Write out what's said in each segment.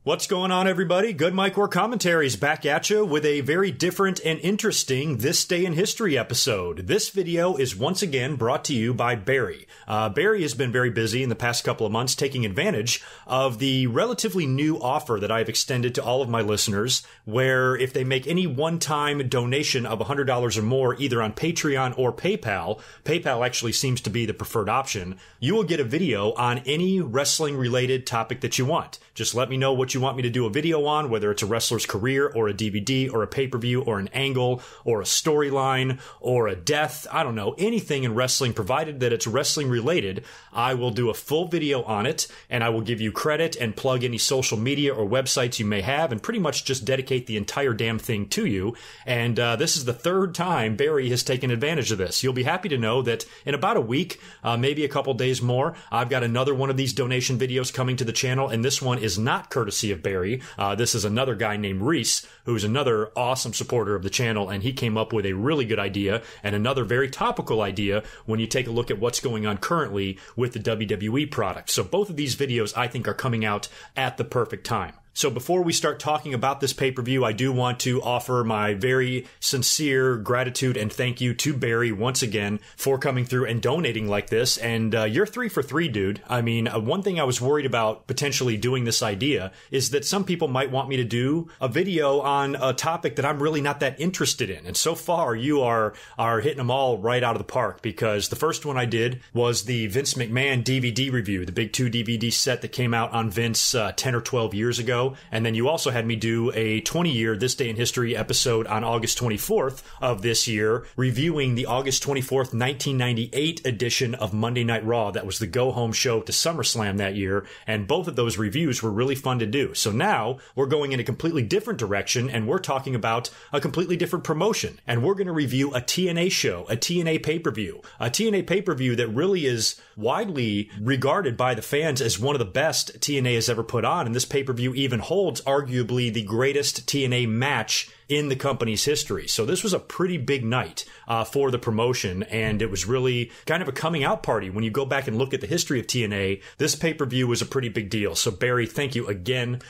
What's going on, everybody? GoodMicWork Commentaries back at you with a very different and interesting This Day in History episode. This video is once again brought to you by Barry. Barry has been very busy in the past couple of months taking advantage of the relatively new offer that I've extended to all of my listeners, where if they make any one-time donation of $100 or more, either on Patreon or PayPal actually seems to be the preferred option, you will get a video on any wrestling-related topic that you want. Just let me know what you want me to do a video on, whether it's a wrestler's career or a DVD or a pay-per-view or an angle or a storyline or a death. I don't know, anything in wrestling, provided that it's wrestling related. I will do a full video on it, and I will give you credit and plug any social media or websites you may have and pretty much just dedicate the entire damn thing to you. And this is the third time Barry has taken advantage of this. You'll be happy to know that in about a week, maybe a couple days more, I've got another one of these donation videos coming to the channel, and this one is not courtesy of Barry. This is another guy named Reese, who's another awesome supporter of the channel, and he came up with a really good idea and another very topical idea when you take a look at what's going on currently with the WWE product. So both of these videos, I think, are coming out at the perfect time. So before we start talking about this pay-per-view, I do want to offer my very sincere gratitude and thank you to Barry once again for coming through and donating like this. And you're 3 for 3, dude. I mean, one thing I was worried about potentially doing this idea is that some people might want me to do a video on a topic that I'm really not that interested in. And so far, you are hitting them all right out of the park, because the first one I did was the Vince McMahon DVD review, the big 2 DVD set that came out on Vince 10 or 12 years ago. And then you also had me do a 20-year This Day in History episode on August 24th of this year, reviewing the August 24th, 1998 edition of Monday Night Raw. That was the go-home show to SummerSlam that year, and both of those reviews were really fun to do. So now we're going in a completely different direction, and we're talking about a completely different promotion. And we're going to review a TNA show, a TNA pay-per-view, a TNA pay-per-view that really is widely regarded by the fans as one of the best TNA has ever put on, and this pay-per-view even holds arguably the greatest TNA match in the company's history. So this was a pretty big night for the promotion, and it was really kind of a coming out party. When you go back and look at the history of TNA, this pay-per-view was a pretty big deal. So Barry, thank you again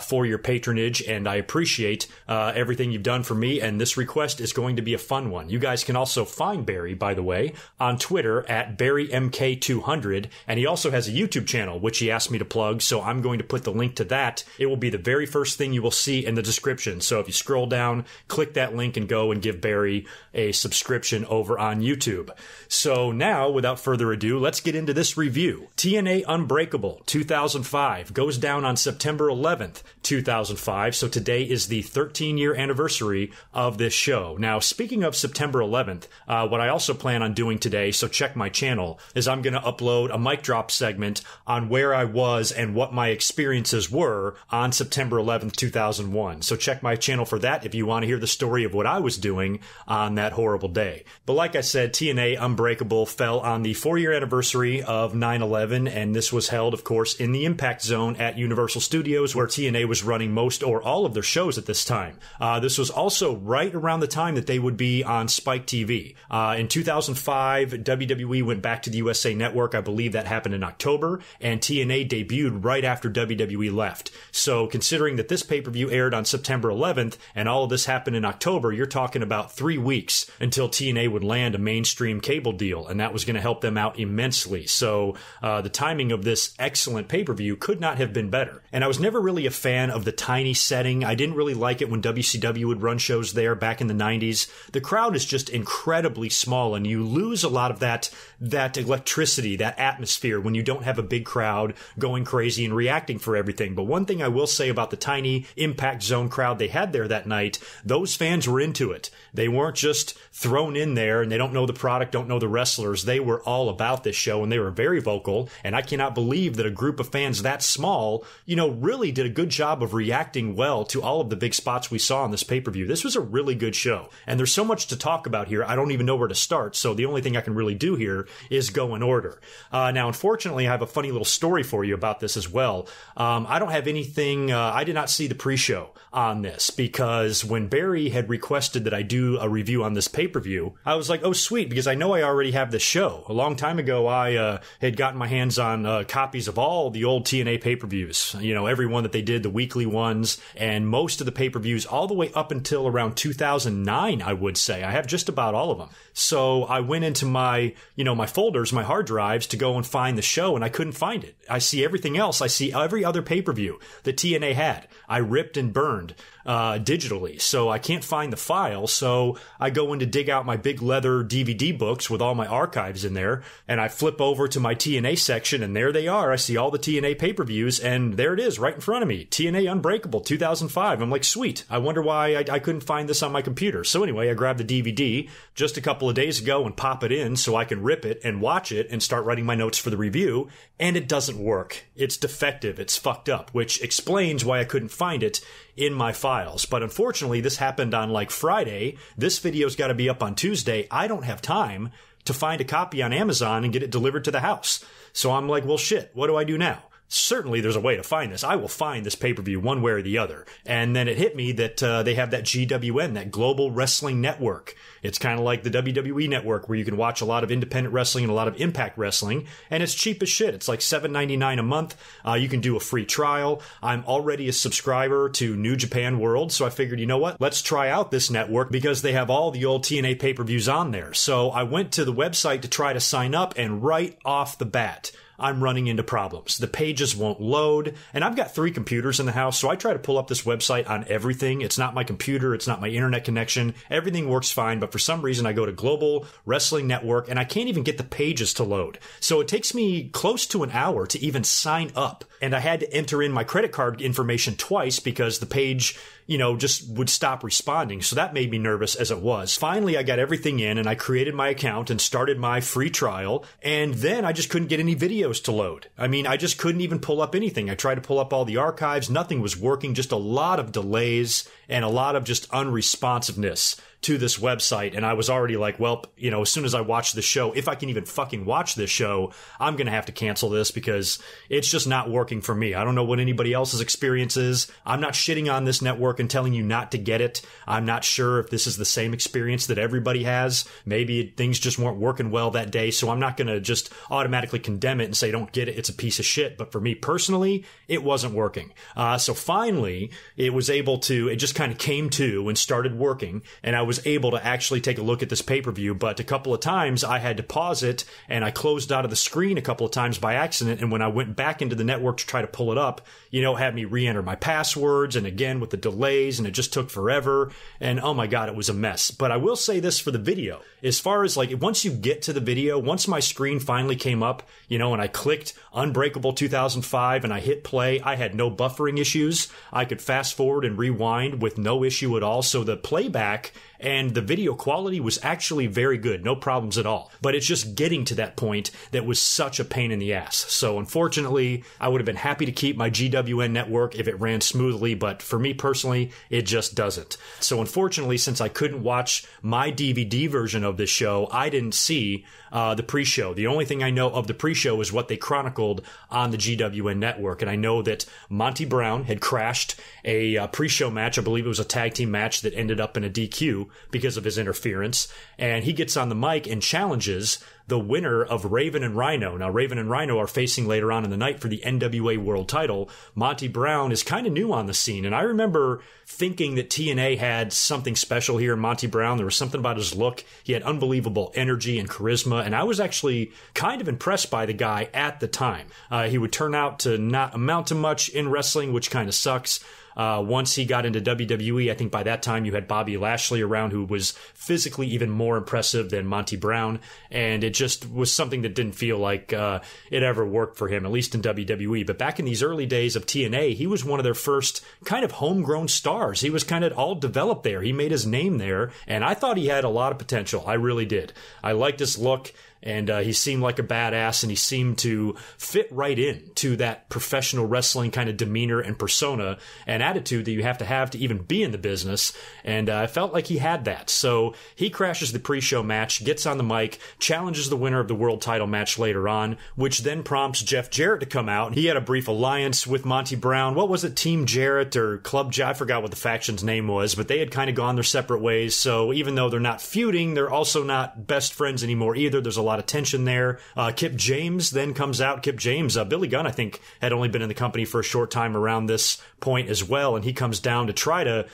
for your patronage, and I appreciate everything you've done for me, and this request is going to be a fun one. You guys can also find Barry, by the way, on Twitter at BarryMK200, and he also has a YouTube channel, which he asked me to plug, so I'm going to put the link to that. It will be the very first thing you will see in the description. So if you scroll down, click that link and go and give Barry a subscription over on YouTube. So now, without further ado, let's get into this review. TNA Unbreakable 2005 goes down on September 11th, 2005. So today is the 13-year anniversary of this show. Now, speaking of September 11th, what I also plan on doing today, so check my channel, is I'm going to upload a mic drop segment on where I was and what my experiences were on September 11th, 2001. So check my channel for that if you want to hear the story of what I was doing on that horrible day. But like I said, TNA Unbreakable fell on the 4-year anniversary of 9/11, and this was held, of course, in the Impact Zone at Universal Studios, where TNA was running most or all of their shows at this time. This was also right around the time that they would be on Spike TV. In 2005, WWE went back to the USA Network. I believe that happened in October, and TNA debuted right after WWE left. So considering that this pay-per-view aired on September 11th, and all of this happened in October, you're talking about 3 weeks until TNA would land a mainstream cable deal, and that was going to help them out immensely. So the timing of this excellent pay-per-view could not have been better. And I was never really a fan of the tiny setting. I didn't really like it when WCW would run shows there back in the 90s. The crowd is just incredibly small, and you lose a lot of that electricity, that atmosphere, when you don't have a big crowd going crazy and reacting for everything. But one thing I will say about the tiny Impact Zone crowd they had there that night, those fans were into it. They weren't just thrown in there and they don't know the product, don't know the wrestlers. They were all about this show, and they were very vocal. And I cannot believe that a group of fans that small, really did a good job of reacting well to all of the big spots we saw on this pay-per-view. This was a really good show. And there's so much to talk about here, I don't even know where to start. So the only thing I can really do here is go in order. Now, unfortunately, I have a funny little story for you about this as well. I don't have anything, I did not see the pre-show on this because was when Barry had requested that I do a review on this pay-per-view, I was like, oh, sweet, because I know I already have this show. A long time ago, I had gotten my hands on copies of all the old TNA pay-per-views, you know, every one that they did, the weekly ones, and most of the pay-per-views all the way up until around 2009, I would say. I have just about all of them. So I went into my, you know, my folders, my hard drives to go and find the show, and I couldn't find it. I see everything else. I see every other pay-per-view that TNA had. I ripped and burned digitally, so I can't find the file. So I go in to dig out my big leather DVD books with all my archives in there, and I flip over to my TNA section, and there they are. I see all the TNA pay-per-views, and there it is right in front of me. TNA Unbreakable 2005. I'm like, sweet. I wonder why I couldn't find this on my computer. So anyway, I grabbed the DVD just a couple of days ago and pop it in so I can rip it and watch it and start writing my notes for the review, and it doesn't work. It's defective. It's fucked up, which explains why I couldn't find it in my files. But unfortunately, this happened on like Friday. This video's got to be up on Tuesday. I don't have time to find a copy on Amazon and get it delivered to the house. So I'm like, well, shit, what do I do now? Certainly there's a way to find this. I will find this pay-per-view one way or the other. And then it hit me that they have that GWN, that Global Wrestling Network. It's kind of like the WWE Network, where you can watch a lot of independent wrestling and a lot of Impact Wrestling, and it's cheap as shit. It's like $7.99 a month. You can do a free trial. I'm already a subscriber to New Japan World, so I figured, you know what? Let's try out this network because they have all the old TNA pay-per-views on there. So I went to the website to try to sign up, and right off the bat, I'm running into problems. The pages won't load, and I've got 3 computers in the house, so I try to pull up this website on everything. It's not my computer, it's not my internet connection. Everything works fine, but for some reason I go to Global Wrestling Network, and I can't even get the pages to load. So it takes me close to an hour to even sign up, and I had to enter in my credit card information twice because the page, you know, just would stop responding. So that made me nervous as it was. Finally, I got everything in, and I created my account and started my free trial, and then I just couldn't get any videos to load. I mean, I just couldn't even pull up anything. I tried to pull up all the archives. Nothing was working. Just a lot of delays and a lot of just unresponsiveness to this website. And I was already like, well, you know, as soon as I watch the show, if I can even fucking watch this show, I'm going to have to cancel this because it's just not working for me. I don't know what anybody else's experience is. I'm not shitting on this network and telling you not to get it. I'm not sure if this is the same experience that everybody has. Maybe things just weren't working well that day. So I'm not going to just automatically condemn it and say, don't get it. It's a piece of shit. But for me personally, it wasn't working. So finally, it just kind of came to and started working. And I was able to actually take a look at this pay-per-view, but a couple of times I had to pause it, and I closed out of the screen a couple of times by accident, and when I went back into the network to try to pull it up, you know, it had me re-enter my passwords, and again with the delays, and it just took forever, and oh my god, it was a mess. But I will say this for the video, as far as like, once you get to the video, once my screen finally came up, you know, and I clicked Unbreakable 2005 and I hit play, I had no buffering issues. I could fast forward and rewind with no issue at all, so the playback and the video quality was actually very good, no problems at all. But it's just getting to that point that was such a pain in the ass. So unfortunately, I would have been happy to keep my GWN network if it ran smoothly, but for me personally, it just doesn't. So unfortunately, since I couldn't watch my DVD version of this show, I didn't see the pre-show. The only thing I know of the pre-show is what they chronicled on the GWN network. And I know that Monty Brown had crashed a pre-show match. I believe it was a tag team match that ended up in a DQ because of his interference. And he gets on the mic and challenges the winner of Raven and Rhino. Now, Raven and Rhino are facing later on in the night for the NWA World title. Monty Brown is kind of new on the scene, and I remember thinking that TNA had something special here in Monty Brown. There was something about his look. He had unbelievable energy and charisma, and I was actually kind of impressed by the guy at the time. He would turn out to not amount to much in wrestling, which kind of sucks. Once he got into WWE, I think by that time you had Bobby Lashley around, who was physically even more impressive than Monty Brown, and it just was something that didn't feel like it ever worked for him, at least in WWE. But back in these early days of TNA, he was one of their first kind of homegrown stars. He was kind of all developed there. He made his name there, and I thought he had a lot of potential. I really did. I liked his look. And he seemed like a badass, and he seemed to fit right in to that professional wrestling kind of demeanor and persona and attitude that you have to even be in the business. And I felt like he had that. So he crashes the pre-show match, gets on the mic, challenges the winner of the world title match later on, which then prompts Jeff Jarrett to come out. He had a brief alliance with Monty Brown. What was it? Team Jarrett or Club Jarrett? I forgot what the faction's name was, but they had kind of gone their separate ways. So even though they're not feuding, they're also not best friends anymore either. There's a lot of tension there. Kip James then comes out. Kip James, Billy Gunn, I think, had only been in the company for a short time around this point as well, and he comes down to try to,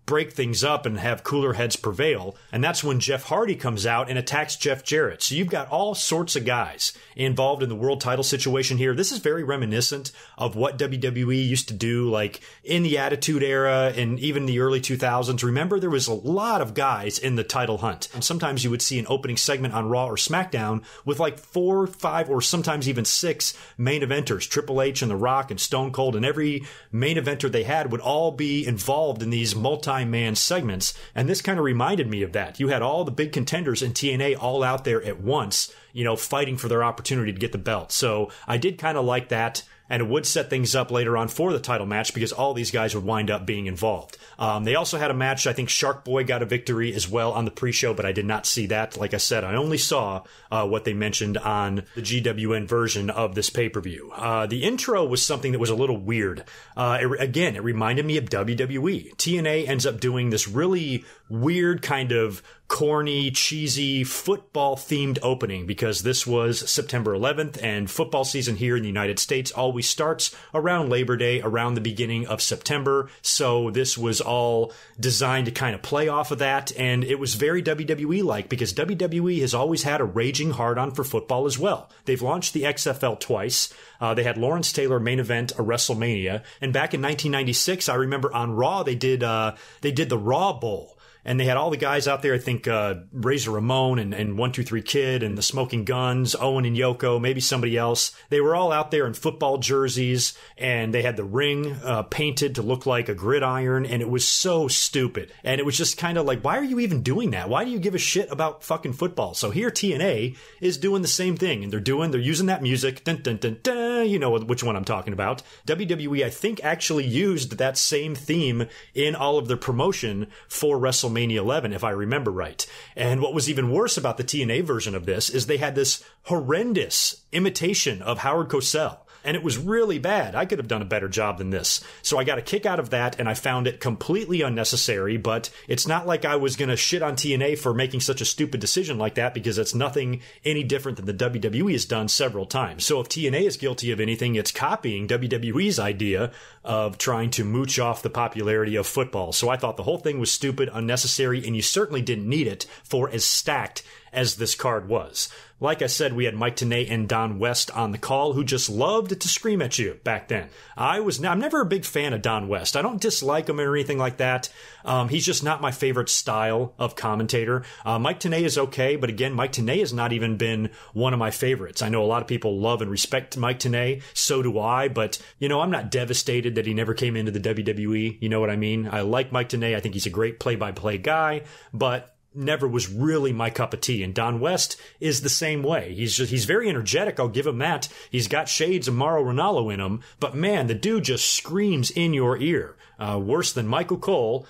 break things up and have cooler heads prevail. And that's when Jeff Hardy comes out and attacks Jeff Jarrett. So you've got all sorts of guys involved in the world title situation here. This is very reminiscent of what WWE used to do, like in the Attitude Era and even the early 2000s. Remember, there was a lot of guys in the title hunt. And sometimes you would see an opening segment on Raw or SmackDown with like 4, 5, or sometimes even 6 main eventers. Triple H and The Rock and Stone Cold, and every main eventer they had would all be involved in these multi-man segments. And this kind of reminded me of that. You had all the big contenders in TNA all out there at once, fighting for their opportunity to get the belt. So I did kind of like that. And it would set things up later on for the title match because all these guys would wind up being involved. They also had a match. I think Shark Boy got a victory as well on the pre-show, but I did not see that. Like I said, I only saw what they mentioned on the GWN version of this pay-per-view. The intro was something that was a little weird. It reminded me of WWE. TNA ends up doing this really weird kind of corny, cheesy, football-themed opening because this was September 11th, and football season here in the United States always starts around Labor Day, around the beginning of September. So this was all designed to kind of play off of that, and it was very WWE-like because WWE has always had a raging hard-on for football as well. They've launched the XFL twice. They had Lawrence Taylor main event a WrestleMania, and back in 1996, I remember on Raw they did the Raw Bowl. And they had all the guys out there, I think Razor Ramon and 123 Kid and the Smoking Guns, Owen and Yoko, maybe somebody else. They were all out there in football jerseys, and they had the ring painted to look like a gridiron, and it was so stupid. And it was just kind of like, why are you even doing that? Why do you give a shit about fucking football? So here TNA is doing the same thing, and they're using that music. Dun, dun, dun, dun, you know which one I'm talking about. WWE, I think, actually used that same theme in all of their promotion for WrestleMania 11, if I remember right. And what was even worse about the TNA version of this is they had this horrendous imitation of Howard Cosell. And it was really bad. I could have done a better job than this. So I got a kick out of that, and I found it completely unnecessary, but it's not like I was going to shit on TNA for making such a stupid decision like that, because it's nothing any different than the WWE has done several times. So if TNA is guilty of anything, it's copying WWE's idea of trying to mooch off the popularity of football. So I thought the whole thing was stupid, unnecessary, and you certainly didn't need it for as stacked as this card was. Like I said, we had Mike Tenay and Don West on the call, who just loved to scream at you back then. I'm never a big fan of Don West. I don't dislike him or anything like that. He's just not my favorite style of commentator. Mike Tenay is okay, but again, Mike Tenay has not even been one of my favorites. I know a lot of people love and respect Mike Tenay. So do I, but, I'm not devastated that he never came into the WWE. You know what I mean? I like Mike Tenay. I think he's a great play-by-play guy, but never was really my cup of tea. And Don West is the same way. He's very energetic. I'll give him that. He's got shades of Mauro Ranallo in him, but man, the dude just screams in your ear. Worse than Michael Cole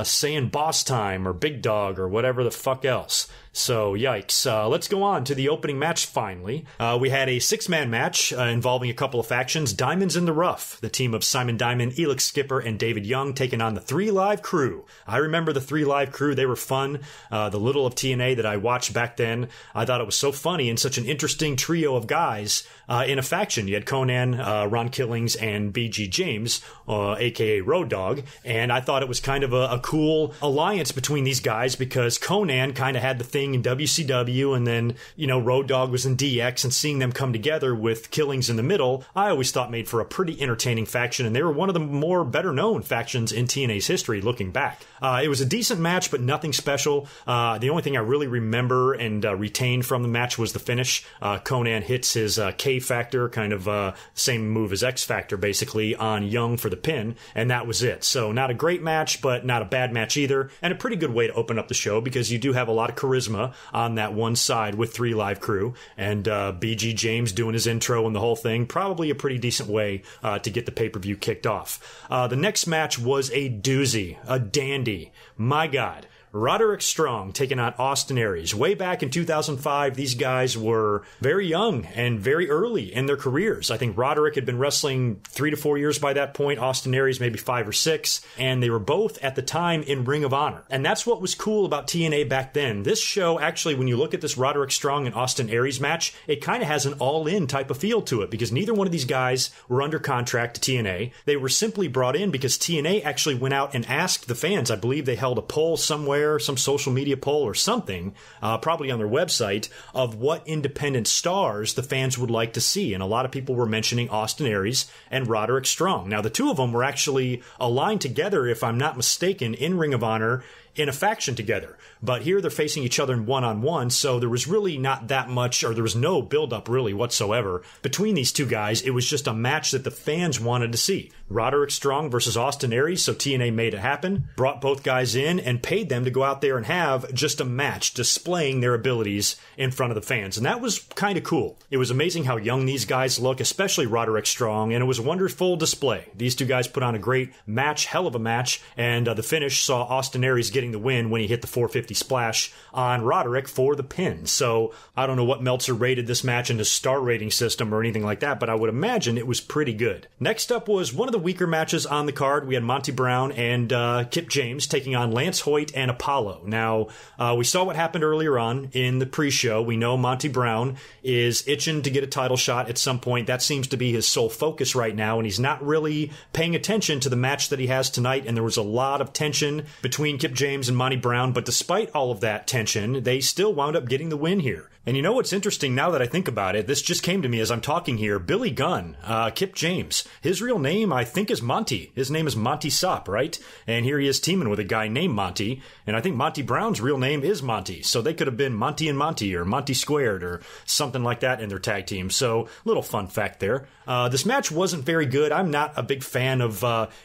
saying boss time or big dog or whatever the fuck else. So, yikes. Let's go on to the opening match finally. We had a 6-man match involving a couple of factions. Diamonds in the Rough, the team of Simon Diamond, Elix Skipper, and David Young, taking on the 3 Live Crew. I remember the 3 Live Crew. They were fun. The little of TNA that I watched back then, I thought it was so funny and such an interesting trio of guys in a faction. You had Conan, Ron Killings, and BG James, a.k.a. Road Dogg, and I thought it was kind of a cool alliance between these guys because Conan kind of had the thing in WCW, and then, Road Dogg was in DX, and seeing them come together with Killings in the middle, I always thought made for a pretty entertaining faction, and they were one of the more better-known factions in TNA's history, looking back. It was a decent match, but nothing special. The only thing I really remember and retained from the match was the finish. Conan hits his K-Factor, kind of same move as X-Factor, basically, on Young for the pin, and that was it. So not a great match, but not a bad match either, and a pretty good way to open up the show, because you do have a lot of charisma charisma on that one side with 3 Live Crew, and BG James doing his intro and the whole thing. Probably a pretty decent way to get the pay-per-view kicked off. The next match was a doozy, a dandy. My God. Roderick Strong taking on Austin Aries. Way back in 2005, these guys were very young and very early in their careers. I think Roderick had been wrestling 3 to 4 years by that point, Austin Aries maybe 5 or 6, and they were both at the time in Ring of Honor. And that's what was cool about TNA back then. This show, actually, when you look at this Roderick Strong and Austin Aries match, it kind of has an all-in type of feel to it, because neither one of these guys were under contract to TNA. They were simply brought in because TNA actually went out and asked the fans. I believe they held a poll somewhere, some social media poll or something, probably on their website, of what independent stars the fans would like to see. And a lot of people were mentioning Austin Aries and Roderick Strong. Now, the two of them were actually aligned together, if I'm not mistaken, in Ring of Honor in a faction together. But here they're facing each other in one-on-one, so there was really not that much, or there was no build-up really whatsoever between these two guys. It was just a match that the fans wanted to see. Roderick Strong versus Austin Aries, so TNA made it happen, brought both guys in, and paid them to go out there and have just a match displaying their abilities in front of the fans. And that was kind of cool. It was amazing how young these guys look, especially Roderick Strong, and it was a wonderful display. These two guys put on a great match, hell of a match, and the finish saw Austin Aries getting the win when he hit the 450 splash on Roderick for the pin. So I don't know what Meltzer rated this match in his star rating system or anything like that, but I would imagine it was pretty good. Next up was one of the weaker matches on the card. We had Monty Brown and Kip James taking on Lance Hoyt and Apollo. Now, we saw what happened earlier on in the pre-show. We know Monty Brown is itching to get a title shot at some point. That seems to be his sole focus right now, and he's not really paying attention to the match that he has tonight, and there was a lot of tension between Kip James and Monty Brown, but despite all of that tension, they still wound up getting the win here. And you know what's interesting now that I think about it? This just came to me as I'm talking here. Billy Gunn, Kip James. His real name, I think, is Monty. His name is Monty Sop, right? And here he is teaming with a guy named Monty. And I think Monty Brown's real name is Monty. So they could have been Monty and Monty or Monty Squared or something like that in their tag team. So little fun fact there. This match wasn't very good. I'm not a big fan of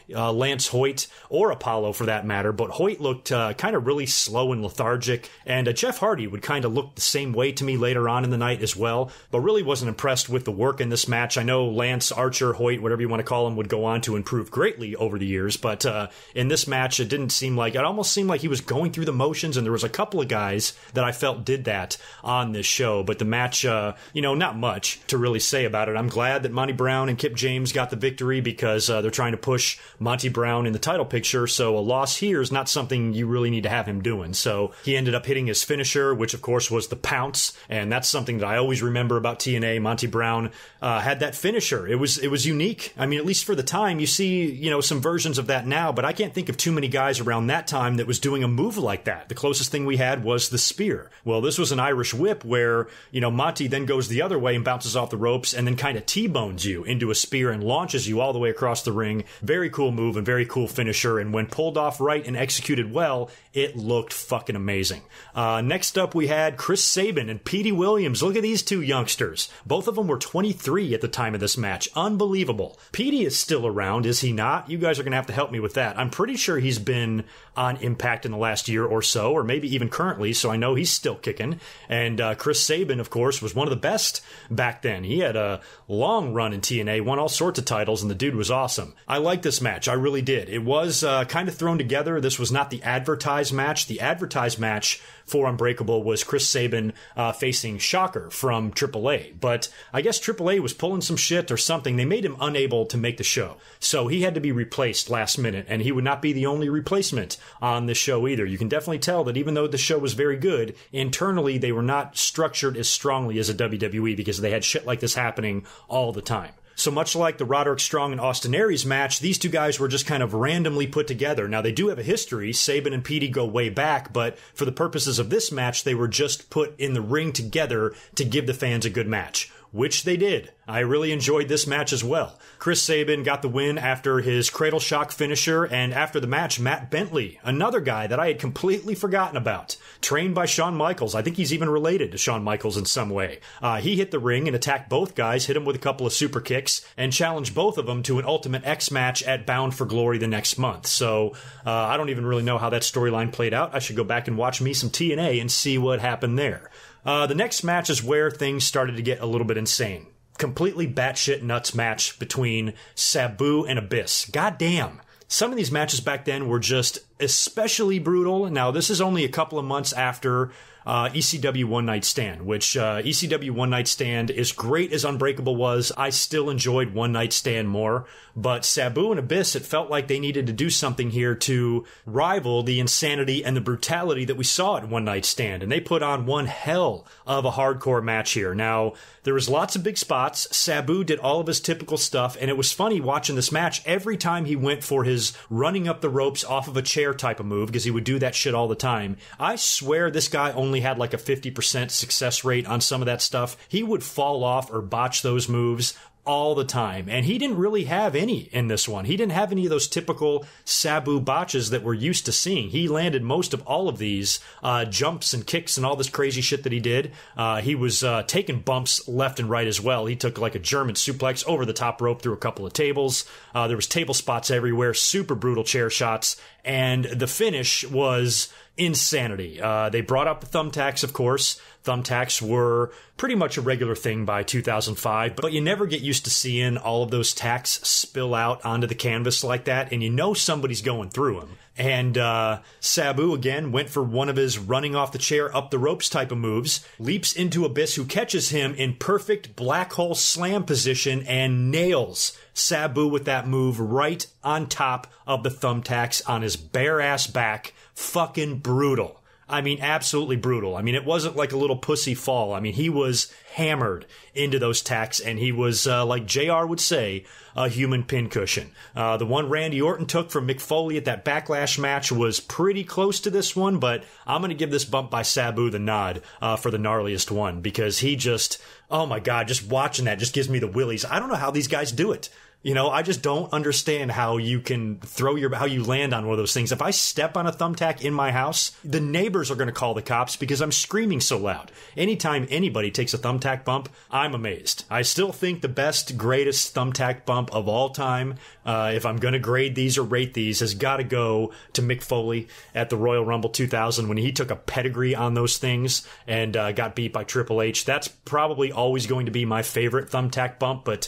Lance Hoyt or Apollo for that matter, but Hoyt looked kind of really slow and lethargic. And Jeff Hardy would kind of look the same way to me later on in the night as well, but really wasn't impressed with the work in this match. I know Lance, Archer, Hoyt, whatever you want to call him, would go on to improve greatly over the years, but in this match, it almost seemed like he was going through the motions, and there was a couple of guys that I felt did that on this show, but the match, not much to really say about it. I'm glad that Monty Brown and Kip James got the victory because they're trying to push Monty Brown in the title picture, so a loss here is not something you really need to have him doing. So he ended up hitting his finisher, which of course was the pounce, and that's something that I always remember about TNA. Monty Brown had that finisher. It was unique. I mean, at least for the time, you see, some versions of that now, but I can't think of too many guys around that time that was doing a move like that. The closest thing we had was the spear. Well, this was an Irish whip where, Monty then goes the other way and bounces off the ropes and then kind of T-bones you into a spear and launches you all the way across the ring. Very cool move and very cool finisher, and when pulled off right and executed well, it looked fucking amazing. Next up, we had Chris Sabin and Petey Williams. Look at these two youngsters. Both of them were 23 at the time of this match. Unbelievable. Petey is still around, is he not? You guys are going to have to help me with that. I'm pretty sure he's been on Impact in the last year or so, or maybe even currently, so I know he's still kicking. And Chris Sabin, of course, was one of the best back then. He had a long run in TNA, won all sorts of titles, and the dude was awesome. I liked this match. I really did. It was kind of thrown together. This was not the advertised match. The advertised match for Unbreakable was Chris Sabin facing Shocker from AAA. But I guess AAA was pulling some shit or something. They made him unable to make the show. So he had to be replaced last minute, and he would not be the only replacement on this show either. You can definitely tell that even though the show was very good, internally they were not structured as strongly as a WWE because they had shit like this happening all the time. So much like the Roderick Strong and Austin Aries match, these two guys were just kind of randomly put together. Now, they do have a history. Sabin and Petey go way back, but for the purposes of this match, they were just put in the ring together to give the fans a good match. which they did. I really enjoyed this match as well. Chris Sabin got the win after his cradle shock finisher, and after the match, Matt Bentley, another guy that I had completely forgotten about, trained by Shawn Michaels. I think he's even related to Shawn Michaels in some way. He hit the ring and attacked both guys, hit him with a couple of super kicks, and challenged both of them to an Ultimate X match at Bound for Glory the next month. So I don't even really know how that storyline played out. I should go back and watch me some TNA and see what happened there. The next match is where things started to get a little bit insane. Completely batshit nuts match between Sabu and Abyss. Goddamn. Some of these matches back then were just especially brutal. Now, this is only a couple of months after ECW One Night Stand, which ECW One Night Stand, as great as Unbreakable was, I still enjoyed One Night Stand more. But Sabu and Abyss, it felt like they needed to do something here to rival the insanity and the brutality that we saw at One Night Stand. And they put on one hell of a hardcore match here. Now, there was lots of big spots. Sabu did all of his typical stuff, and it was funny watching this match. Every time he went for his running up the ropes off of a chair type of move, because he would do that shit all the time, I swear this guy only had like a 50% success rate on some of that stuff. He would fall off or botch those moves all the time. And he didn't really have any in this one. He didn't have any of those typical Sabu botches that we're used to seeing. He landed most of all of these jumps and kicks and all this crazy shit that he did. He was taking bumps left and right as well. He took like a German suplex over the top rope through a couple of tables. There was table spots everywhere, super brutal chair shots. And the finish was insanity. They brought up the thumbtacks, of course. Thumbtacks were pretty much a regular thing by 2005, but you never get used to seeing all of those tacks spill out onto the canvas like that, and you know somebody's going through them. And Sabu, again, went for one of his running off the chair, up the ropes type of moves, leaps into Abyss, who catches him in perfect black hole slam position and nails Sabu with that move right on top of the thumbtacks on his bare ass back. Fucking brutal. I mean, absolutely brutal. I mean, it wasn't like a little pussy fall. I mean, he was hammered into those tacks, and he was, like JR would say, a human pincushion. The one Randy Orton took from Mick Foley at that Backlash match was pretty close to this one, but I'm going to give this bump by Sabu the nod for the gnarliest one, because he just, oh my God, just watching that just gives me the willies. I don't know how these guys do it. You know, I just don't understand how you can how you land on one of those things. If I step on a thumbtack in my house, the neighbors are going to call the cops because I'm screaming so loud. Anytime anybody takes a thumbtack bump, I'm amazed. I still think the best, greatest thumbtack bump of all time, if I'm going to grade these or rate these, has got to go to Mick Foley at the Royal Rumble 2000 when he took a pedigree on those things and got beat by Triple H. That's probably always going to be my favorite thumbtack bump, but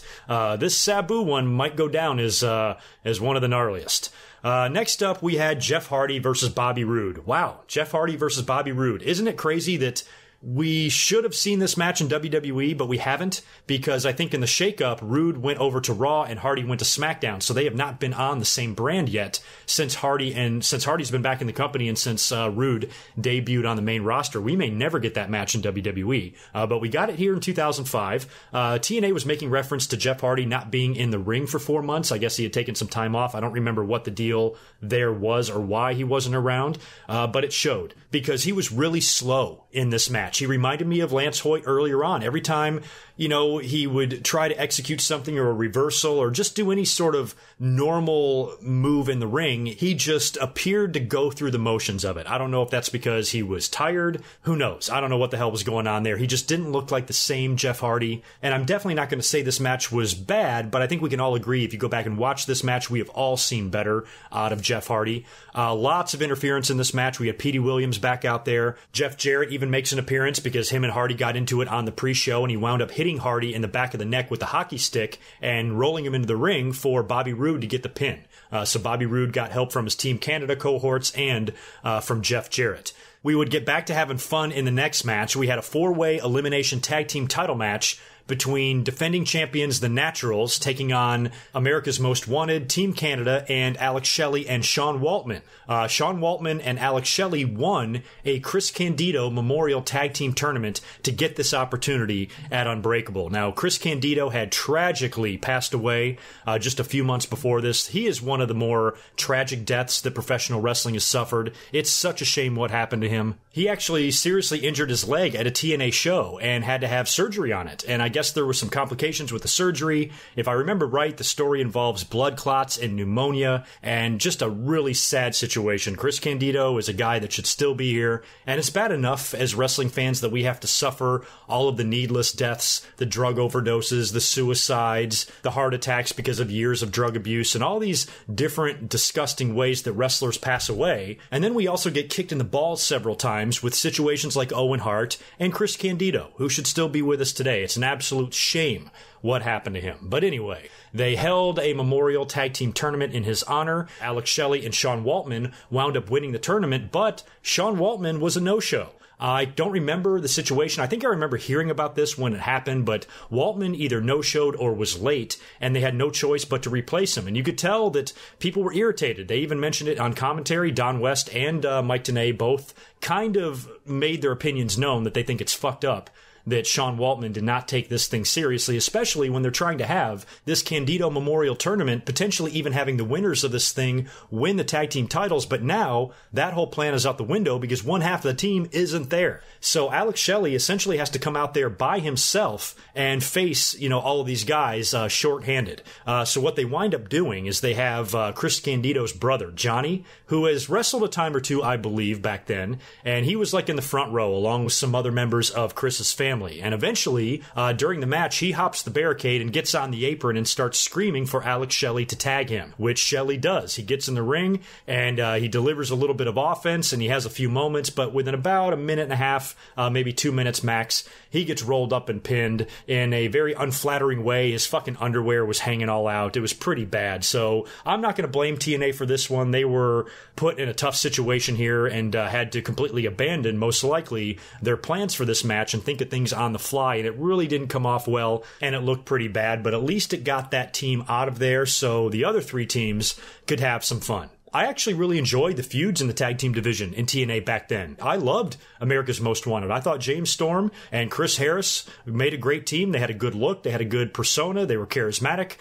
this Sabu one might go down as one of the gnarliest. Next up, we had Jeff Hardy versus Bobby Roode. Wow, Jeff Hardy versus Bobby Roode. Isn't it crazy that we should have seen this match in WWE, but we haven't, because I think in the shakeup, Roode went over to Raw and Hardy went to SmackDown, so they have not been on the same brand yet since Hardy's been back in the company and since Roode debuted on the main roster. We may never get that match in WWE, but we got it here in 2005. TNA was making reference to Jeff Hardy not being in the ring for 4 months. I guess he had taken some time off. I don't remember what the deal there was or why he wasn't around, but it showed, because he was really slow in this match. He reminded me of Lance Hoyt earlier on. Every time, he would try to execute something or a reversal or just do any sort of normal move in the ring, he just appeared to go through the motions of it. I don't know if that's because he was tired. Who knows? I don't know what the hell was going on there. He just didn't look like the same Jeff Hardy. And I'm definitely not going to say this match was bad, but I think we can all agree if you go back and watch this match, we have all seen better out of Jeff Hardy. Lots of interference in this match. We had Petey Williams back out there. Jeff Jarrett even makes an appearance because him and Hardy got into it on the pre-show, and he wound up hitting Hardy in the back of the neck with the hockey stick and rolling him into the ring for Bobby Roode to get the pin. So Bobby Roode got help from his Team Canada cohorts and from Jeff Jarrett. We would get back to having fun in the next match. We had a 4-way elimination tag team title match between defending champions, the Naturals, taking on America's Most Wanted, Team Canada, and Alex Shelley and Sean Waltman. Sean Waltman and Alex Shelley won a Chris Candido Memorial Tag Team Tournament to get this opportunity at Unbreakable. Now, Chris Candido had tragically passed away just a few months before this. He is one of the more tragic deaths that professional wrestling has suffered. It's such a shame what happened to him. He actually seriously injured his leg at a TNA show and had to have surgery on it. And I guess guess there were some complications with the surgery. If I remember right, the story involves blood clots and pneumonia, and just a really sad situation. Chris Candido is a guy that should still be here, and it's bad enough as wrestling fans that we have to suffer all of the needless deaths, the drug overdoses, the suicides, the heart attacks because of years of drug abuse, and all these different disgusting ways that wrestlers pass away. And then we also get kicked in the balls several times with situations like Owen Hart and Chris Candido, who should still be with us today. It's an absolute shame what happened to him. But anyway, they held a memorial tag team tournament in his honor. Alex Shelley and Sean Waltman wound up winning the tournament, but Sean Waltman was a no-show. I don't remember the situation. I think I remember hearing about this when it happened, but Waltman either no-showed or was late, and they had no choice but to replace him. And you could tell that people were irritated. They even mentioned it on commentary. Don West and Mike Tenay both kind of made their opinions known that they think it's fucked up that Sean Waltman did not take this thing seriously, especially when they're trying to have this Candido Memorial Tournament, potentially even having the winners of this thing win the tag team titles. But now that whole plan is out the window because one half of the team isn't there. So Alex Shelley essentially has to come out there by himself and face, all of these guys shorthanded. So what they wind up doing is they have Chris Candido's brother, Johnny, who has wrestled a time or two, I believe, back then. And he was like in the front row along with some other members of Chris's family. And eventually, during the match, he hops the barricade and gets on the apron and starts screaming for Alex Shelley to tag him, which Shelley does. He gets in the ring and he delivers a little bit of offense and he has a few moments, but within about a minute and a half, maybe 2 minutes max, he gets rolled up and pinned in a very unflattering way. His fucking underwear was hanging all out. It was pretty bad. So I'm not going to blame TNA for this one. They were put in a tough situation here and had to completely abandon, most likely, their plans for this match and think of things on the fly, and it really didn't come off well, and it looked pretty bad, but at least it got that team out of there so the other three teams could have some fun. I actually really enjoyed the feuds in the tag team division in TNA back then. I loved America's Most Wanted. I thought James Storm and Chris Harris made a great team. They had a good look. They had a good persona. They were charismatic.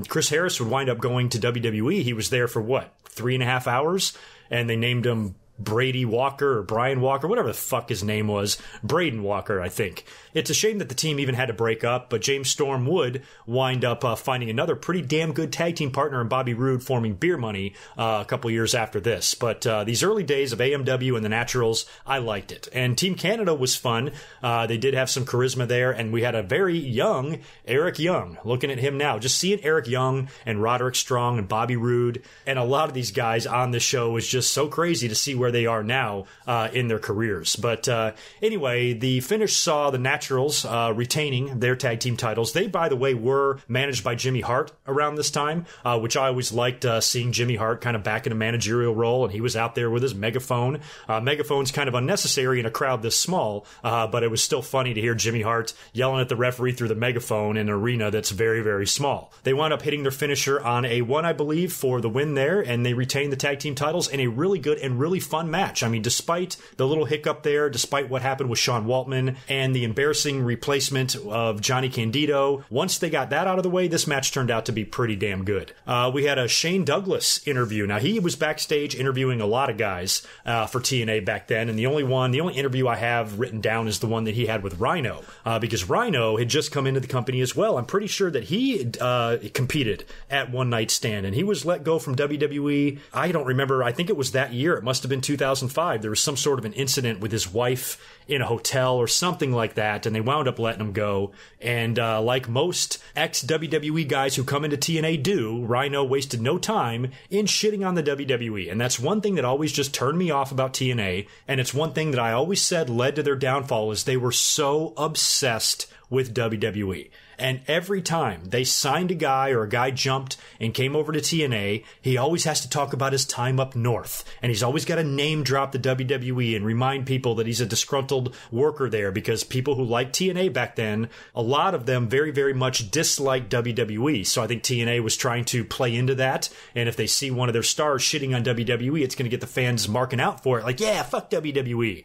Chris Harris would wind up going to WWE. He was there for, 3.5 hours? And they named him Brady Walker or Brian Walker, whatever the fuck his name was. Braden Walker, I think. It's a shame that the team even had to break up, but James Storm would wind up finding another pretty damn good tag team partner in Bobby Roode, forming Beer Money a couple years after this. But these early days of AMW and the Naturals, I liked it. And Team Canada was fun. They did have some charisma there, and we had a very young Eric Young. Looking at him now, just seeing Eric Young and Roderick Strong and Bobby Roode and a lot of these guys on the show was just so crazy to see where they are now in their careers. But anyway, the finish saw the Naturals retaining their tag team titles. They, by the way, were managed by Jimmy Hart around this time, which I always liked seeing Jimmy Hart kind of back in a managerial role, and he was out there with his megaphone. Megaphone's kind of unnecessary in a crowd this small, but it was still funny to hear Jimmy Hart yelling at the referee through the megaphone in an arena that's very, very small. They wound up hitting their finisher on a 1, I believe, for the win there, and they retained the tag team titles in a really good and really fun match. I mean, despite the little hiccup there, despite what happened with Sean Waltman and the embarrassing replacement of Johnny Candido, once they got that out of the way, this match turned out to be pretty damn good. We had a Shane Douglas interview. Now, he was backstage interviewing a lot of guys for TNA back then, and the only interview I have written down is the one that he had with Rhino, because Rhino had just come into the company as well. I'm pretty sure that he competed at One Night Stand, and he was let go from WWE. I don't remember. I think it was that year. It must have been 2005. There was some sort of an incident with his wife in a hotel or something like that, and they wound up letting him go. And like most ex-WWE guys who come into TNA do, Rhino wasted no time in shitting on the WWE. And that's one thing that always just turned me off about TNA, and it's one thing that I always said led to their downfall, is they were so obsessed with WWE. And every time they signed a guy or a guy jumped and came over to TNA, he always has to talk about his time up north. And he's always got to name drop the WWE and remind people that he's a disgruntled worker there, because people who liked TNA back then, a lot of them very, very much disliked WWE. So I think TNA was trying to play into that. And if they see one of their stars shitting on WWE, it's going to get the fans marking out for it. Like, yeah, fuck WWE.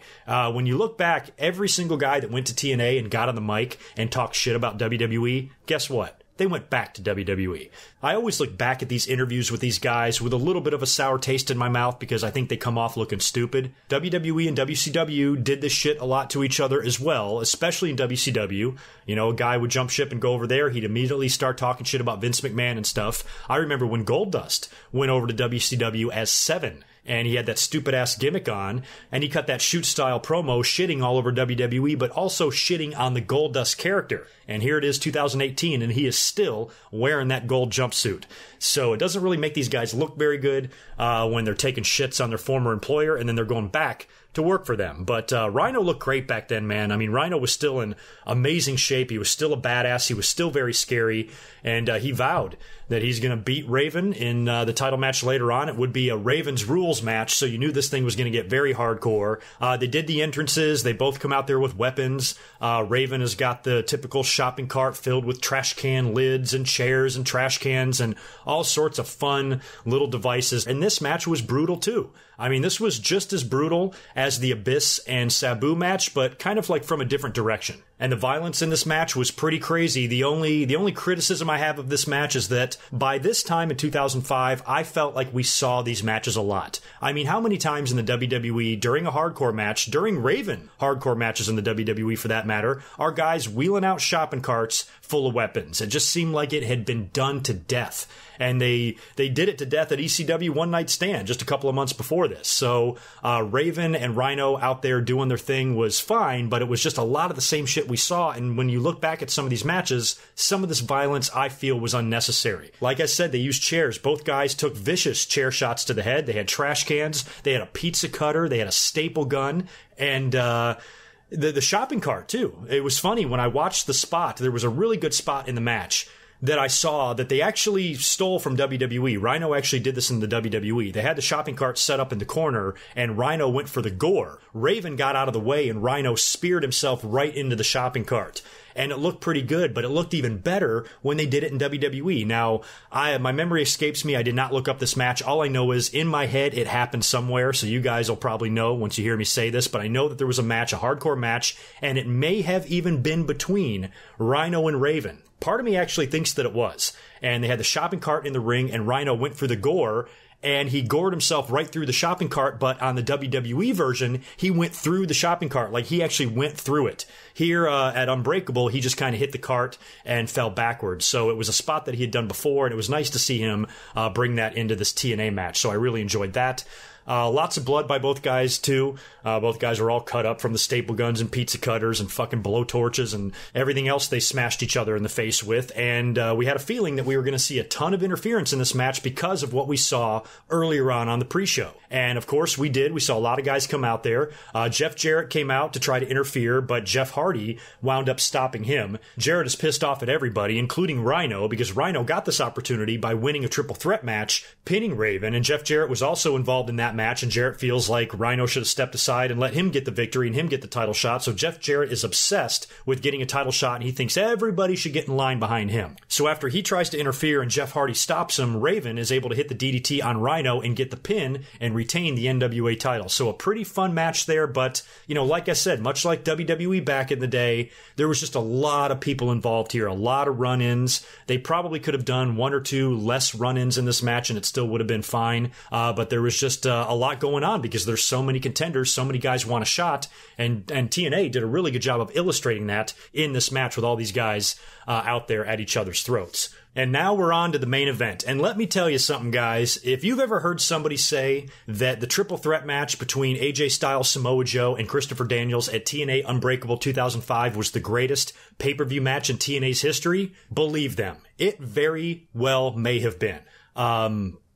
When you look back, every single guy that went to TNA and got on the mic and talked shit about WWE, guess what? they went back to WWE. I always look back at these interviews with these guys with a little bit of a sour taste in my mouth because I think they come off looking stupid. WWE and WCW did this shit a lot to each other as well, especially in WCW. You know, a guy would jump ship and go over there. He'd immediately start talking shit about Vince McMahon and stuff. I remember when Goldust went over to WCW as Seven. And he had that stupid-ass gimmick on, and he cut that shoot-style promo shitting all over WWE, but also shitting on the Goldust character. And here it is, 2018, and he is still wearing that gold jumpsuit. So it doesn't really make these guys look very good when they're taking shits on their former employer, and then they're going back to work for them. But Rhino looked great back then, man. I mean, Rhino was still in amazing shape. He was still a badass. He was still very scary. And he vowed that he's going to beat Raven in the title match later on. It would be a Raven's Rules match, so you knew this thing was going to get very hardcore. They did the entrances. They both come out there with weapons. Raven has got the typical shopping cart filled with trash can lids and chairs and trash cans and all sorts of fun little devices. And this match was brutal, too. I mean, this was just as brutal as the Abyss and Sabu match, but kind of like from a different direction. And the violence in this match was pretty crazy. The only criticism I have of this match is that by this time in 2005, I felt like we saw these matches a lot. I mean, how many times in the WWE during a hardcore match, during Raven hardcore matches in the WWE for that matter, are guys wheeling out shopping carts full of weapons? It just seemed like it had been done to death. And they did it to death at ECW One Night Stand just a couple of months before this. So Raven and Rhino out there doing their thing was fine, but it was just a lot of the same shit we saw. And when you look back at some of these matches, some of this violence I feel was unnecessary. Like I said, they used chairs. Both guys took vicious chair shots to the head. They had trash cans. They had a pizza cutter. They had a staple gun. And the shopping cart, too. It was funny. When I watched the spot, there was a really good spot in the match that I saw that they actually stole from WWE. Rhino actually did this in the WWE. They had the shopping cart set up in the corner, and Rhino went for the gore. Raven got out of the way, and Rhino speared himself right into the shopping cart. And it looked pretty good, but it looked even better when they did it in WWE. Now, my memory escapes me. I did not look up this match. All I know is, in my head, it happened somewhere, so you guys will probably know once you hear me say this, but I know that there was a match, a hardcore match, and it may have even been between Rhino and Raven. Part of me actually thinks that it was. And they had the shopping cart in the ring, and Rhino went for the gore, and he gored himself right through the shopping cart, but on the WWE version, he went through the shopping cart. Like, he actually went through it. Here at Unbreakable, he just kind of hit the cart and fell backwards. So it was a spot that he had done before, and it was nice to see him bring that into this TNA match. So I really enjoyed that. Lots of blood by both guys, too. Both guys were all cut up from the staple guns and pizza cutters and fucking blowtorches and everything else they smashed each other in the face with. And we had a feeling that we were going to see a ton of interference in this match because of what we saw earlier on the pre-show. And, of course, we did. We saw a lot of guys come out there. Jeff Jarrett came out to try to interfere, but Jeff Hardy wound up stopping him. Jarrett is pissed off at everybody, including Rhino, because Rhino got this opportunity by winning a triple threat match, pinning Raven, and Jeff Jarrett was also involved in that match, and Jarrett feels like Rhino should have stepped aside and let him get the victory and him get the title shot. So Jeff Jarrett is obsessed with getting a title shot, and he thinks everybody should get in line behind him. So after he tries to interfere and Jeff Hardy stops him, Raven is able to hit the DDT on Rhino and get the pin and retain the NWA title. So a pretty fun match there, but, you know, like I said, much like WWE back in the day, there was just a lot of people involved here, a lot of run-ins. They probably could have done one or two less run-ins in this match and it still would have been fine, but there was just a lot going on because there's so many contenders, so many guys want a shot, and TNA did a really good job of illustrating that in this match with all these guys out there at each other's throats. And now we're on to the main event. And let me tell you something, guys. If you've ever heard somebody say that the triple threat match between AJ Styles, Samoa Joe, and Christopher Daniels at TNA Unbreakable 2005 was the greatest pay-per-view match in TNA's history, believe them. It very well may have been.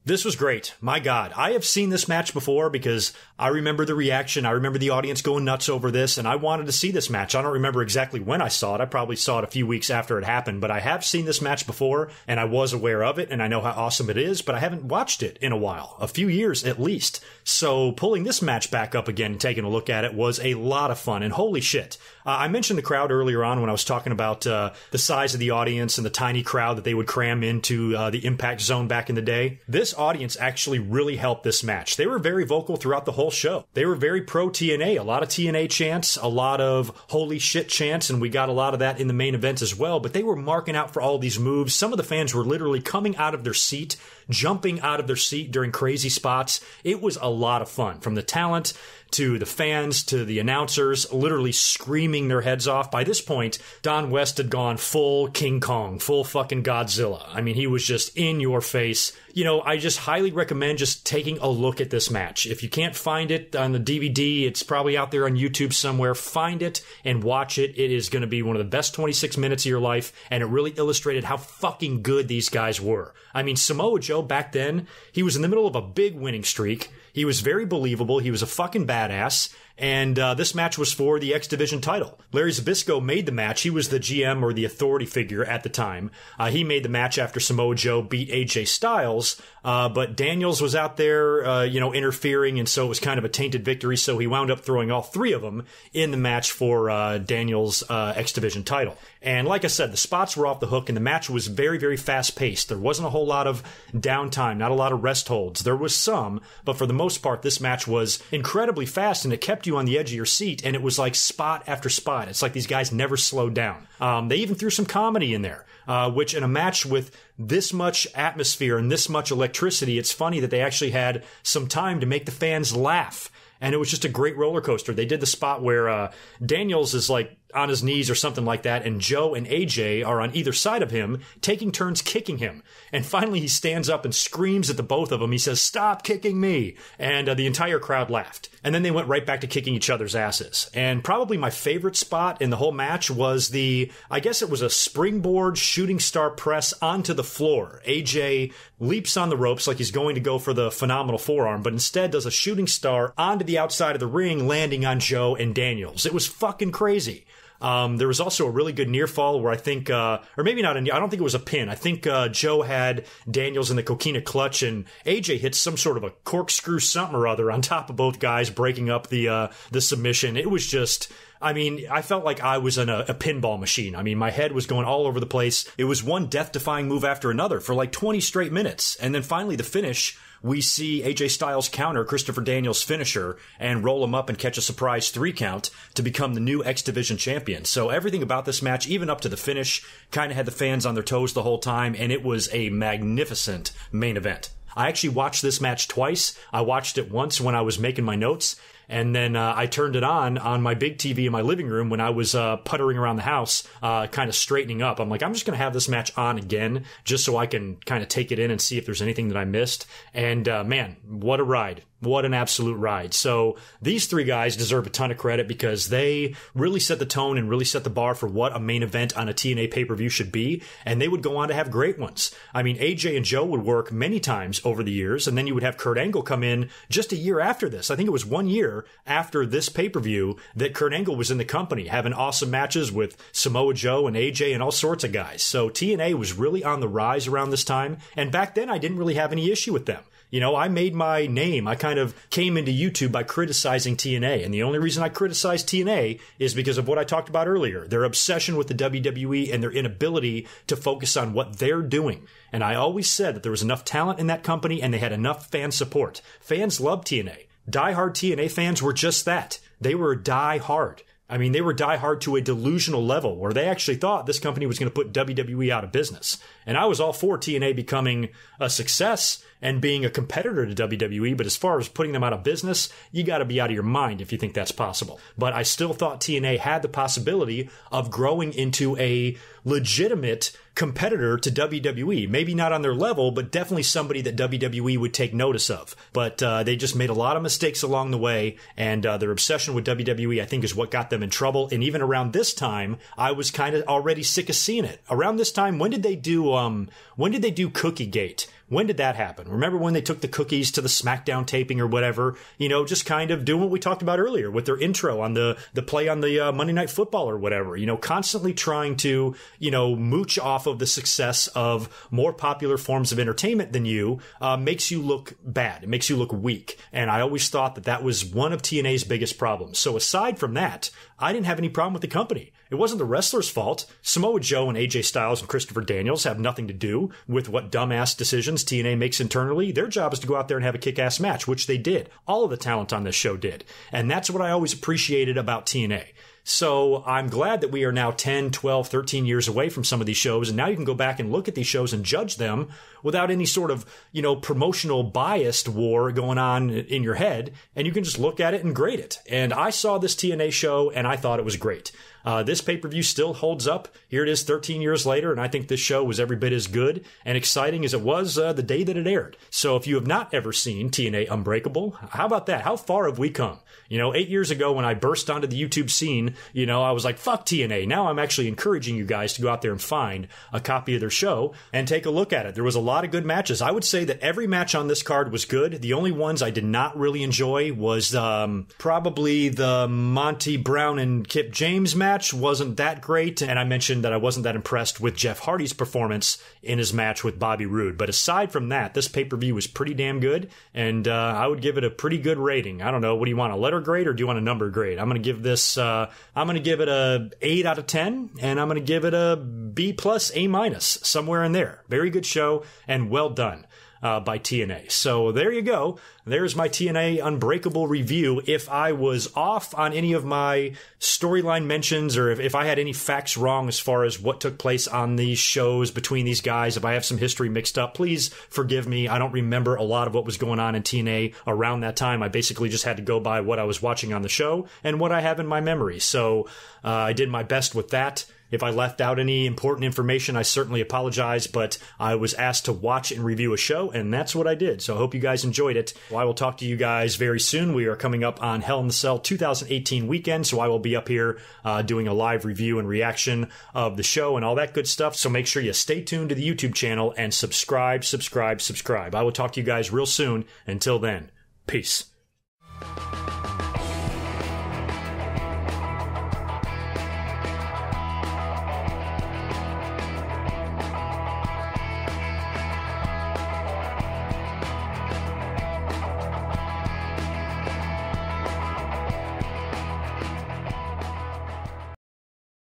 This was great. My God. I have seen this match before because I remember the reaction. I remember the audience going nuts over this, and I wanted to see this match. I don't remember exactly when I saw it. I probably saw it a few weeks after it happened, but I have seen this match before, and I was aware of it, and I know how awesome it is, but I haven't watched it in a while. A few years at least. So pulling this match back up again and taking a look at it was a lot of fun, and holy shit. I mentioned the crowd earlier on when I was talking about the size of the audience and the tiny crowd that they would cram into the Impact Zone back in the day. This audience actually really helped this match. They were very vocal throughout the whole show. They were very pro TNA, a lot of TNA chants, a lot of holy shit chants, and we got a lot of that in the main event as well, but they were marking out for all these moves. Some of the fans were literally coming out of their seat, jumping out of their seat during crazy spots. It was a lot of fun, from the talent to the fans to the announcers, literally screaming their heads off. By this point, Don West had gone full King Kong, full fucking Godzilla. I mean, he was just in your face. I just highly recommend just taking a look at this match. If you can't find it on the DVD, it's probably out there on YouTube somewhere. Find it and watch it. It is going to be one of the best 26 minutes of your life, and it really illustrated how fucking good these guys were. I mean, Samoa Joe back then, he was in the middle of a big winning streak. He was very believable. He was a fucking badass. And this match was for the X Division title. Larry Zbyszko made the match. He was the GM or the authority figure at the time. He made the match after Samoa Joe beat AJ Styles. But Daniels was out there, interfering, and so it was kind of a tainted victory. So he wound up throwing all three of them in the match for Daniels' X Division title. And like I said, the spots were off the hook, and the match was very, very fast-paced. There wasn't a whole lot of downtime, not a lot of rest holds. There was some, but for the most part, this match was incredibly fast, and it kept you on the edge of your seat, and it was like spot after spot. It's like these guys never slowed down. They even threw some comedy in there, which in a match with this much atmosphere and this much electricity, it's funny that they actually had some time to make the fans laugh. And it was just a great roller coaster. They did the spot where Daniels is like on his knees or something like that, and Joe and AJ are on either side of him, taking turns kicking him. And finally he stands up and screams at the both of them. He says, "Stop kicking me!" And the entire crowd laughed. And then they went right back to kicking each other's asses. And probably my favorite spot in the whole match was I guess it was a springboard shooting star press onto the floor. AJ leaps on the ropes like he's going to go for the phenomenal forearm, but instead does a shooting star onto the outside of the ring, landing on Joe and Daniels. It was fucking crazy. There was also a really good near fall where I think, or maybe not, I don't think it was a pin. I think Joe had Daniels in the coquina clutch, and AJ hit some sort of a corkscrew something or other on top of both guys, breaking up the submission. It was just, I felt like I was in a pinball machine. My head was going all over the place. It was one death-defying move after another for like 20 straight minutes. And then finally the finish, we see AJ Styles counter Christopher Daniels' finisher and roll him up and catch a surprise 3 count to become the new X Division champion. So everything about this match, even up to the finish, kind of had the fans on their toes the whole time, and it was a magnificent main event. I actually watched this match twice. I watched it once when I was making my notes, and then I turned it on my big TV in my living room when I was puttering around the house, kind of straightening up. I'm like, I'm just going to have this match on again just so I can kind of take it in and see if there's anything that I missed. And man, what a ride. What an absolute ride. So these 3 guys deserve a ton of credit because they really set the tone and really set the bar for what a main event on a TNA pay-per-view should be, and they would go on to have great ones. AJ and Joe would work many times over the years, and then you would have Kurt Angle come in just a year after this. I think it was 1 year after this pay-per-view that Kurt Angle was in the company, having awesome matches with Samoa Joe and AJ and all sorts of guys. So TNA was really on the rise around this time, and back then I didn't really have any issue with them. I made my name. I kind of came into YouTube by criticizing TNA. And the only reason I criticized TNA is because of what I talked about earlier. Their obsession with the WWE and their inability to focus on what they're doing. And I always said that there was enough talent in that company and they had enough fan support. Fans loved TNA. Die-hard TNA fans were just that. They were die-hard. They were die-hard to a delusional level where they actually thought this company was going to put WWE out of business. And I was all for TNA becoming a success and being a competitor to WWE, but as far as putting them out of business, you got to be out of your mind if you think that's possible. But I still thought TNA had the possibility of growing into a legitimate competitor to WWE. Maybe not on their level, but definitely somebody that WWE would take notice of. But they just made a lot of mistakes along the way, and their obsession with WWE, I think, is what got them in trouble. And even around this time, I was kind of already sick of seeing it. Around this time, when did they do Cookie Gate? When did that happen? Remember when they took the cookies to the SmackDown taping or whatever? Just kind of doing what we talked about earlier with their intro on the play on the Monday Night Football or whatever. Constantly trying to, mooch off of the success of more popular forms of entertainment than you makes you look bad. It makes you look weak. And I always thought that was one of TNA's biggest problems. So aside from that, I didn't have any problem with the company. It wasn't the wrestler's fault. Samoa Joe and AJ Styles and Christopher Daniels have nothing to do with what dumbass decisions TNA makes internally. Their job is to go out there and have a kick-ass match, which they did. All of the talent on this show did. And that's what I always appreciated about TNA. So I'm glad that we are now 10, 12, 13 years away from some of these shows, and now you can go back and look at these shows and judge them without any sort of, promotional biased war going on in your head, and you can just look at it and grade it. And I saw this TNA show, and I thought it was great. This pay-per-view still holds up. Here it is 13 years later, and I think this show was every bit as good and exciting as it was the day that it aired. So if you have not ever seen TNA Unbreakable, how about that? How far have we come? 8 years ago when I burst onto the YouTube scene, I was like, fuck TNA. Now I'm actually encouraging you guys to go out there and find a copy of their show and take a look at it. There was a lot of good matches. I would say that every match on this card was good. The only ones I did not really enjoy was probably the Monty Brown and Kip James match. Wasn't that great, and I mentioned that I wasn't that impressed with Jeff Hardy's performance in his match with Bobby Roode. But aside from that, this pay-per-view was pretty damn good, and I would give it a pretty good rating. I don't know, what do you want, a letter grade or do you want a number grade? I'm going to give this, I'm going to give it a 8 out of 10, and I'm going to give it a B+, A-, somewhere in there. Very good show, and well done. By TNA. So there you go. There's my TNA Unbreakable review. If I was off on any of my storyline mentions, or if I had any facts wrong as far as what took place on these shows between these guys, if I have some history mixed up, please forgive me. I don't remember a lot of what was going on in TNA around that time. I basically just had to go by what I was watching on the show and what I have in my memory. So I did my best with that. If I left out any important information, I certainly apologize, but I was asked to watch and review a show, and that's what I did. So I hope you guys enjoyed it. Well, I will talk to you guys very soon. We are coming up on Hell in the Cell 2018 weekend, so I will be up here doing a live review and reaction of the show and all that good stuff. So make sure you stay tuned to the YouTube channel and subscribe. I will talk to you guys real soon. Until then, peace.